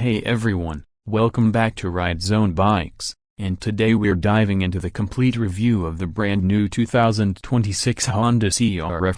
Hey everyone, welcome back to Ride Zone Bikes, and today we're diving into the complete review of the brand new 2026 Honda CRF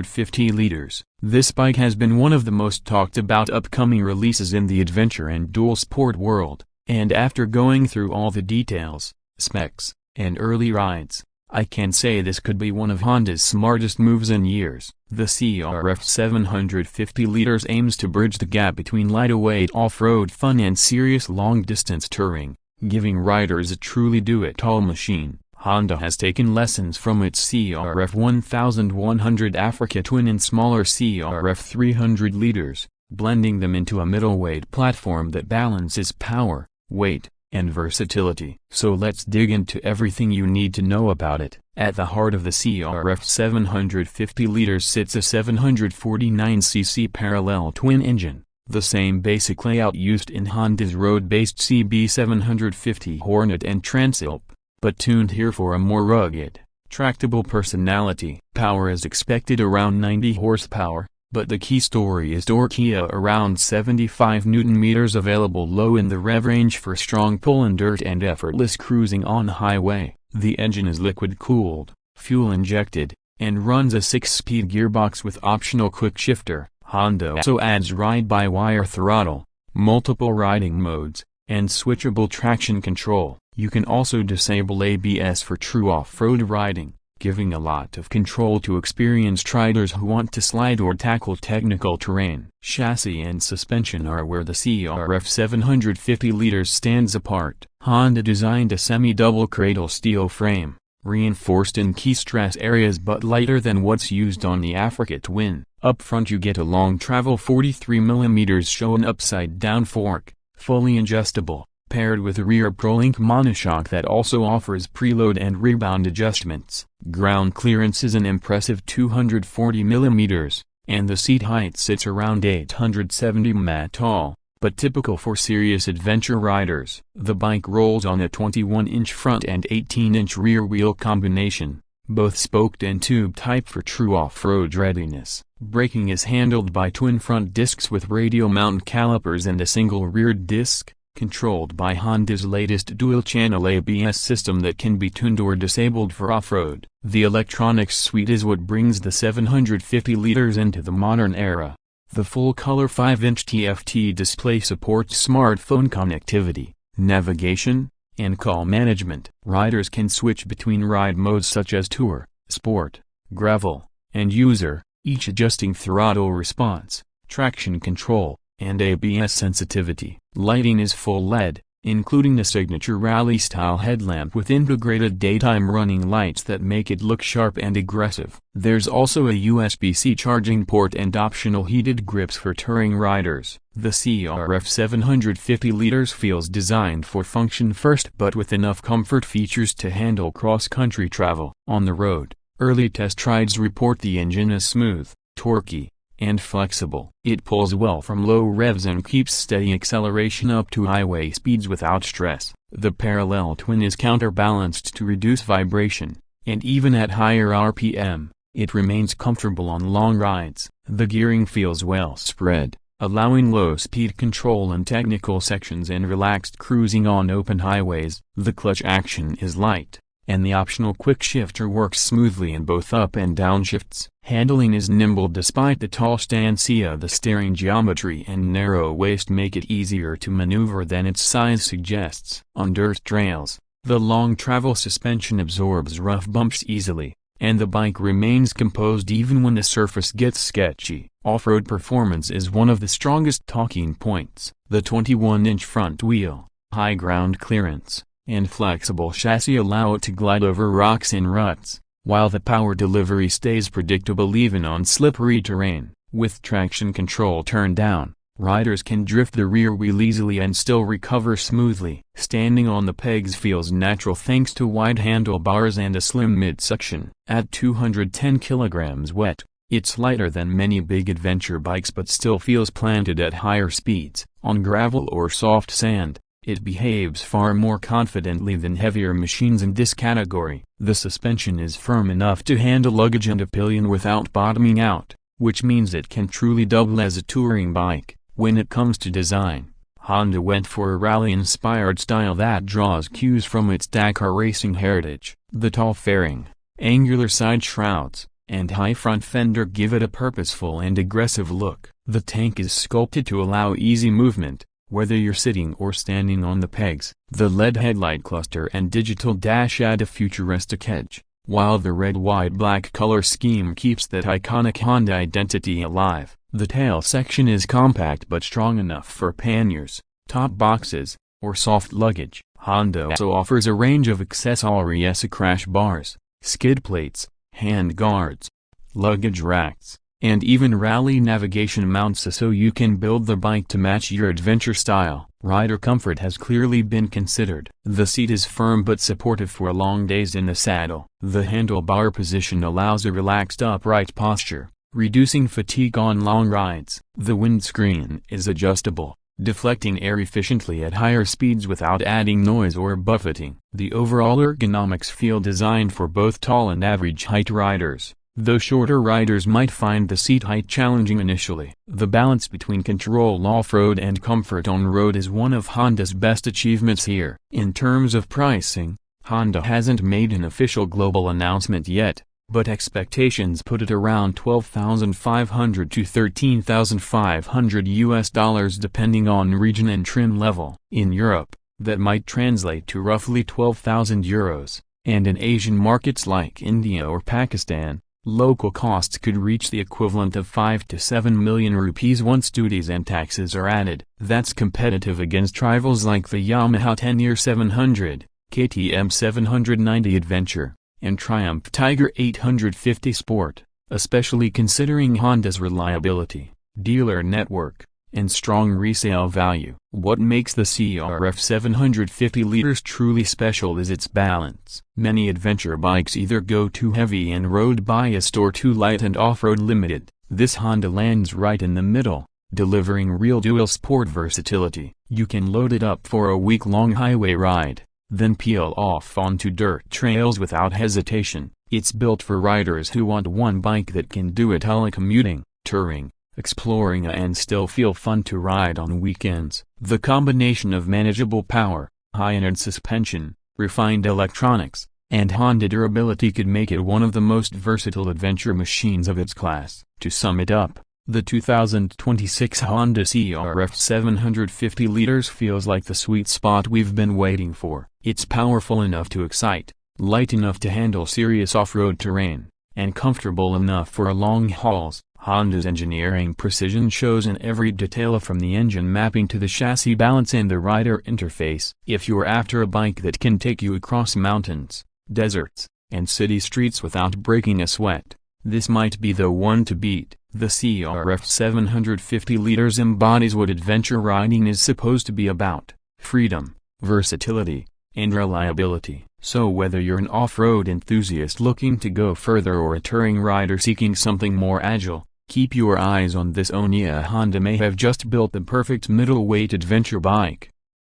750L. This bike has been one of the most talked about upcoming releases in the adventure and dual sport world, and after going through all the details, specs, and early rides, I can say this could be one of Honda's smartest moves in years. The CRF 750L aims to bridge the gap between lightweight off-road fun and serious long-distance touring, giving riders a truly do-it-all machine. Honda has taken lessons from its CRF 1100 Africa Twin and smaller CRF 300L, blending them into a middleweight platform that balances power, weight, and versatility. So let's dig into everything you need to know about it. At the heart of the CRF 750L sits a 749cc parallel twin engine, the same basic layout used in Honda's road-based CB750 Hornet and Transalp, but tuned here for a more rugged, tractable personality. Power is expected around 90 horsepower, but the key story is torque around 75 Nm available low in the rev range for strong pull in dirt and effortless cruising on highway. The engine is liquid-cooled, fuel-injected, and runs a 6-speed gearbox with optional quick shifter. Honda also adds ride-by-wire throttle, multiple riding modes, and switchable traction control. You can also disable ABS for true off-road riding, giving a lot of control to experienced riders who want to slide or tackle technical terrain. Chassis and suspension are where the CRF 750L stands apart. Honda designed a semi-double cradle steel frame, reinforced in key stress areas but lighter than what's used on the Africa Twin. Up front you get a long travel 43mm Showa upside-down fork, fully adjustable, paired with a rear ProLink monoshock that also offers preload and rebound adjustments. Ground clearance is an impressive 240mm, and the seat height sits around 870 mm tall, but typical for serious adventure riders. The bike rolls on a 21-inch front and 18-inch rear wheel combination, both spoked and tube type for true off-road readiness. Braking is handled by twin front discs with radial mount calipers and a single rear disc, controlled by Honda's latest dual-channel ABS system that can be tuned or disabled for off-road. The electronics suite is what brings the 750L into the modern era. The full-color 5-inch TFT display supports smartphone connectivity, navigation, and call management. Riders can switch between ride modes such as Tour, Sport, Gravel, and User, each adjusting throttle response, traction control, and ABS sensitivity. Lighting is full LED, including the signature rally-style headlamp with integrated daytime running lights that make it look sharp and aggressive. There's also a USB-C charging port and optional heated grips for touring riders. The CRF 750L feels designed for function first but with enough comfort features to handle cross-country travel. On the road, early test rides report the engine is smooth, torquey, and flexible. It pulls well from low revs and keeps steady acceleration up to highway speeds without stress. The parallel twin is counterbalanced to reduce vibration, and even at higher RPM, it remains comfortable on long rides. The gearing feels well spread, allowing low-speed control in technical sections and relaxed cruising on open highways. The clutch action is light, and the optional quick shifter works smoothly in both up and down shifts. Handling is nimble despite the tall stance. The steering geometry and narrow waist make it easier to maneuver than its size suggests. On dirt trails, the long travel suspension absorbs rough bumps easily, and the bike remains composed even when the surface gets sketchy. Off-road performance is one of the strongest talking points. The 21-inch front wheel, high ground clearance, and flexible chassis allow it to glide over rocks and ruts, while the power delivery stays predictable even on slippery terrain. With traction control turned down, riders can drift the rear wheel easily and still recover smoothly. Standing on the pegs feels natural thanks to wide handlebars and a slim midsection. At 210 kilograms wet, it's lighter than many big adventure bikes but still feels planted at higher speeds. On gravel or soft sand, it behaves far more confidently than heavier machines in this category. The suspension is firm enough to handle luggage and a pillion without bottoming out, which means it can truly double as a touring bike. When it comes to design, Honda went for a rally-inspired style that draws cues from its Dakar racing heritage. The tall fairing, angular side shrouds, and high front fender give it a purposeful and aggressive look. The tank is sculpted to allow easy movement, whether you're sitting or standing on the pegs. The LED headlight cluster and digital dash add a futuristic edge, while the red-white-black color scheme keeps that iconic Honda identity alive. The tail section is compact but strong enough for panniers, top boxes, or soft luggage. Honda also offers a range of accessories: crash bars, skid plates, hand guards, luggage racks, and even rally navigation mounts so you can build the bike to match your adventure style. Rider comfort has clearly been considered. The seat is firm but supportive for long days in the saddle. The handlebar position allows a relaxed upright posture, reducing fatigue on long rides. The windscreen is adjustable, deflecting air efficiently at higher speeds without adding noise or buffeting. The overall ergonomics feel designed for both tall and average height riders, though shorter riders might find the seat height challenging initially. The balance between control off-road and comfort on-road is one of Honda's best achievements here. In terms of pricing, Honda hasn't made an official global announcement yet, but expectations put it around $12,500 to $13,500 depending on region and trim level. In Europe, that might translate to roughly €12,000, and in Asian markets like India or Pakistan, local costs could reach the equivalent of 5 to 7 million rupees once duties and taxes are added. That's competitive against rivals like the Yamaha Tenere 700, KTM 790 Adventure, and Triumph Tiger 850 Sport, especially considering Honda's reliability, dealer network, and strong resale value. What makes the CRF 750L truly special is its balance. Many adventure bikes either go too heavy and road-biased or too light and off-road limited. This Honda lands right in the middle, delivering real dual sport versatility. You can load it up for a week-long highway ride, then peel off onto dirt trails without hesitation. It's built for riders who want one bike that can do it all: commuting, touring, exploring, and still feel fun to ride on weekends. The combination of manageable power, high-end suspension, refined electronics, and Honda durability could make it one of the most versatile adventure machines of its class. To sum it up, the 2026 Honda CRF 750L feels like the sweet spot we've been waiting for. It's powerful enough to excite, light enough to handle serious off-road terrain, and comfortable enough for long hauls. Honda's engineering precision shows in every detail, from the engine mapping to the chassis balance and the rider interface. If you're after a bike that can take you across mountains, deserts, and city streets without breaking a sweat, this might be the one to beat. The CRF 750L embodies what adventure riding is supposed to be about: freedom, versatility, and reliability. So whether you're an off-road enthusiast looking to go further or a touring rider seeking something more agile, keep your eyes on this Honda may have just built the perfect middleweight adventure bike.